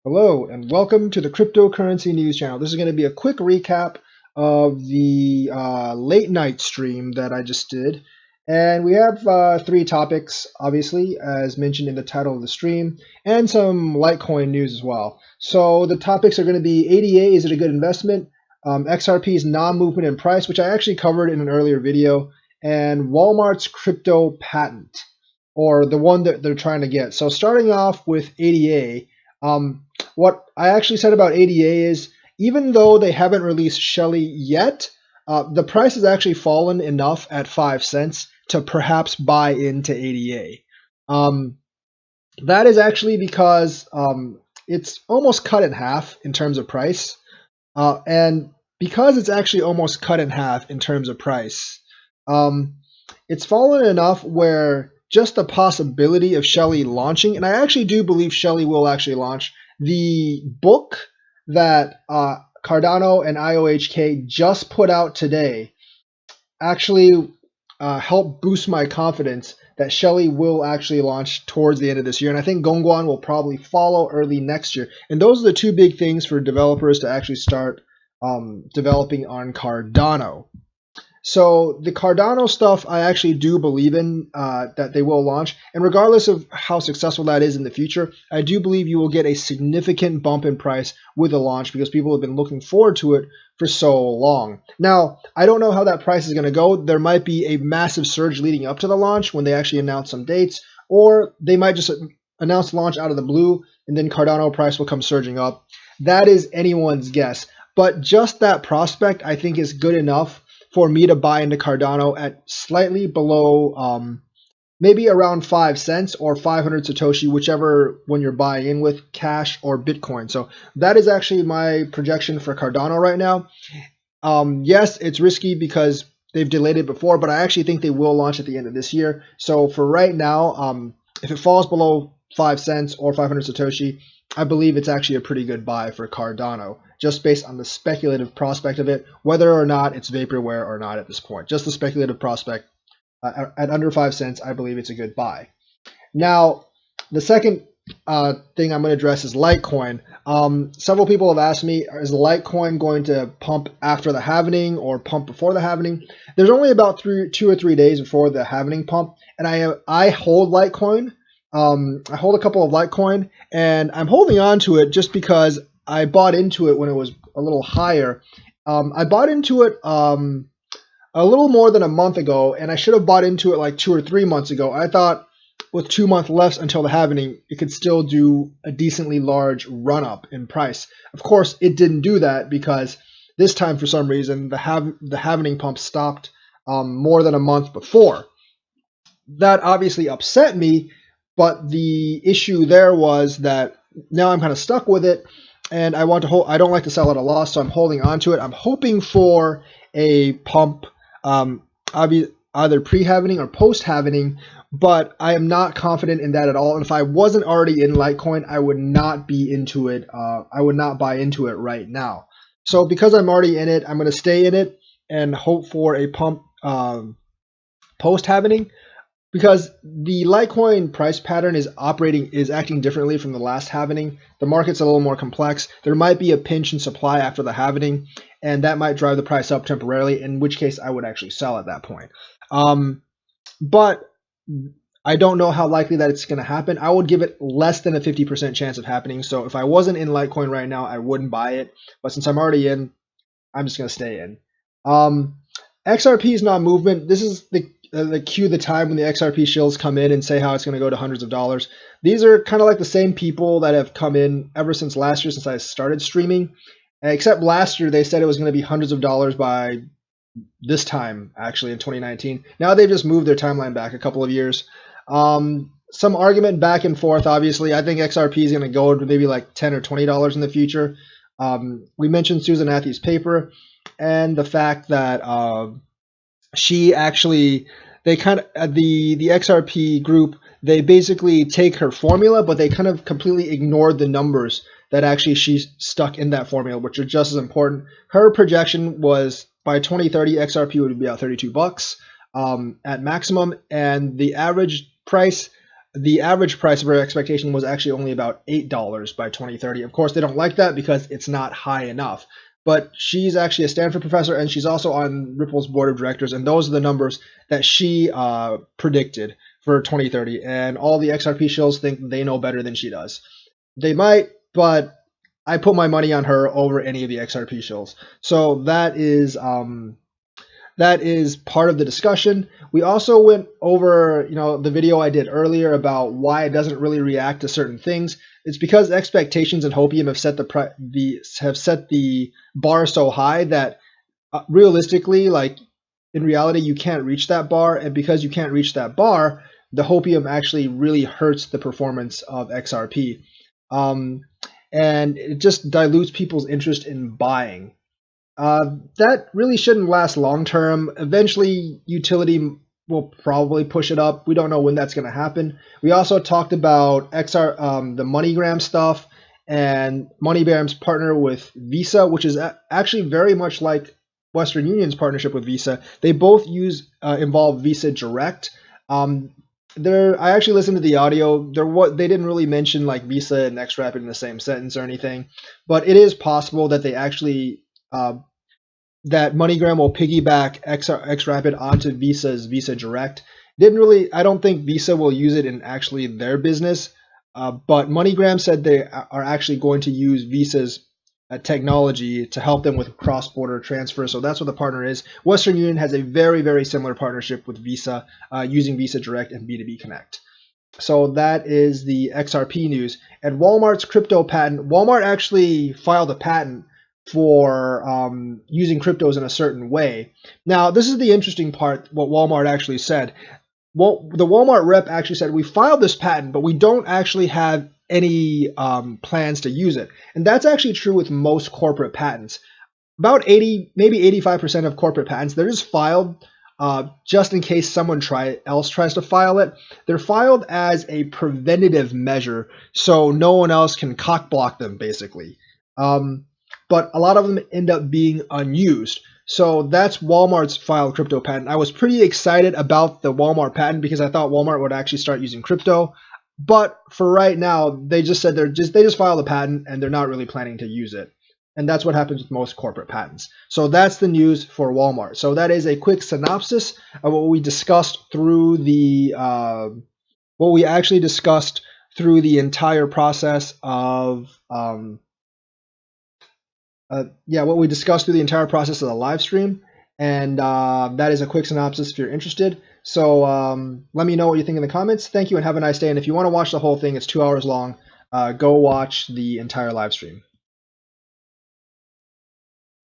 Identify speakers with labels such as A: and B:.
A: Hello and welcome to the Cryptocurrency News Channel. This is going to be a quick recap of the late night stream that I just did. And we have three topics, obviously, as mentioned in the title of the stream, and some Litecoin news as well. So the topics are going to be ADA, is it a good investment? XRP's non-movement in price, which I actually covered in an earlier video, and Walmart's crypto patent, or the one that they're trying to get. So starting off with ADA, what I actually said about ADA is even though they haven't released Shelly yet, the price has actually fallen enough at 5 cents to perhaps buy into ADA. That is actually because it's almost cut in half in terms of price. And because it's actually almost cut in half in terms of price, it's fallen enough where just the possibility of Shelly launching, and I actually do believe Shelly will actually launch. The book that Cardano and IOHK just put out today actually helped boost my confidence that Shelly will actually launch towards the end of this year. And I think Gongguan will probably follow early next year. And those are the two big things for developers to actually start developing on Cardano. So the Cardano stuff, I actually do believe in that they will launch. And regardless of how successful that is in the future, I do believe you will get a significant bump in price with the launch because people have been looking forward to it for so long. Now, I don't know how that price is going to go. There might be a massive surge leading up to the launch when they actually announce some dates, or they might just announce the launch out of the blue and then Cardano price will come surging up. That is anyone's guess. But just that prospect, I think, is good enough for me to buy into Cardano at slightly below, maybe around 5 cents or 500 Satoshi, whichever one you're buying in with, cash or Bitcoin. So that is actually my projection for Cardano right now. Yes, it's risky because they've delayed it before, but I actually think they will launch at the end of this year. So for right now, if it falls below 5 cents or 500 Satoshi, I believe it's actually a pretty good buy for Cardano, just based on the speculative prospect of it, whether or not it's vaporware or not at this point. Just the speculative prospect at under 5 cents, I believe it's a good buy. Now, the second thing I'm going to address is Litecoin. Several people have asked me, is Litecoin going to pump after the halvening or pump before the halvening? There's only about 2 or 3 days before the halvening pump, and I hold Litecoin. I hold a couple of Litecoin, and I'm holding on to it just because I bought into it when it was a little higher. I bought into it a little more than a month ago, and I should have bought into it like 2 or 3 months ago. I thought with 2 months left until the halvening, it could still do a decently large run-up in price. Of course, it didn't do that because this time, for some reason, the halvening pump stopped more than a month before. That obviously upset me. But the issue there was that now I'm kind of stuck with it, and I want to hold. I don't like to sell at a loss, so I'm holding on to it. I'm hoping for a pump, either pre-halvening or post-halvening, but I am not confident in that at all. And if I wasn't already in Litecoin, I would not be into it. I would not buy into it right now. So because I'm already in it, I'm going to stay in it and hope for a pump post-halvening. Because the Litecoin price pattern is acting differently from the last halvening. The market's a little more complex. There might be a pinch in supply after the halvening, and that might drive the price up temporarily, in which case I would actually sell at that point. But I don't know how likely that it's going to happen. I would give it less than a 50% chance of happening. So if I wasn't in Litecoin right now, I wouldn't buy it. But since I'm already in, I'm just going to stay in. XRP is not movement. This is the cue the time when the XRP shills come in and say how it's going to go to hundreds of dollars. These are kind of like the same people that have come in ever since last year, since I started streaming. Except last year they said it was going to be hundreds of dollars by this time, actually in 2019. Now they've just moved their timeline back a couple of years. Some argument back and forth. Obviously, I think XRP is going to go to maybe like $10 or $20 in the future. We mentioned Susan Athey's paper and the fact that she actually, they kind of, the XRP group, they basically take her formula, but they kind of completely ignored the numbers that actually she's stuck in that formula, which are just as important. Her projection was by 2030, XRP would be about $32 at maximum, and the average price the average price of her expectation was actually only about $8 by 2030. Of course, they don't like that because it's not high enough. But she's actually a Stanford professor, and she's also on Ripple's board of directors, and those are the numbers that she predicted for 2030. And all the XRP shills think they know better than she does. They might, but I put my money on her over any of the XRP shills. So that is part of the discussion. We also went over, the video I did earlier about why it doesn't really react to certain things. It's because expectations and Hopium have set the bar so high that realistically, like in reality, you can't reach that bar, and because you can't reach that bar, the Hopium actually really hurts the performance of XRP, and it just dilutes people's interest in buying. That really shouldn't last long term. Eventually, utility will probably push it up. We don't know when that's going to happen. We also talked about the MoneyGram stuff, and MoneyGram's partner with Visa, which is actually very much like Western Union's partnership with Visa. They both involve Visa Direct. I actually listened to the audio. They didn't really mention like Visa and XRapid in the same sentence or anything, but it is possible that they actually that MoneyGram will piggyback XRapid onto Visa's Visa Direct. I don't think Visa will use it in actually their business, but MoneyGram said they are actually going to use Visa's technology to help them with cross-border transfer. So that's what the partner is. Western Union has a very, very similar partnership with Visa using Visa Direct and B2B Connect. So that is the XRP news. And Walmart's crypto patent, Walmart actually filed a patent for using cryptos in a certain way. Now, this is the interesting part, what Walmart actually said. Well, the Walmart rep actually said, we filed this patent, but we don't actually have any plans to use it. And that's actually true with most corporate patents. About 80, maybe 85% of corporate patents, they're just filed just in case someone else tries to file it. They're filed as a preventative measure, so no one else can cockblock them, basically. But a lot of them end up being unused. So that's Walmart's filed crypto patent. I was pretty excited about the Walmart patent because I thought Walmart would actually start using crypto. But for right now, they just said they just filed a patent and they're not really planning to use it. And that's what happens with most corporate patents. So that's the news for Walmart. So that is a quick synopsis of what we discussed through what we actually discussed through the entire process of what we discussed through the entire process of the live stream. And that is a quick synopsis if you're interested. So let me know what you think in the comments. Thank you and have a nice day. And if you want to watch the whole thing, it's 2 hours long. Go watch the entire live stream.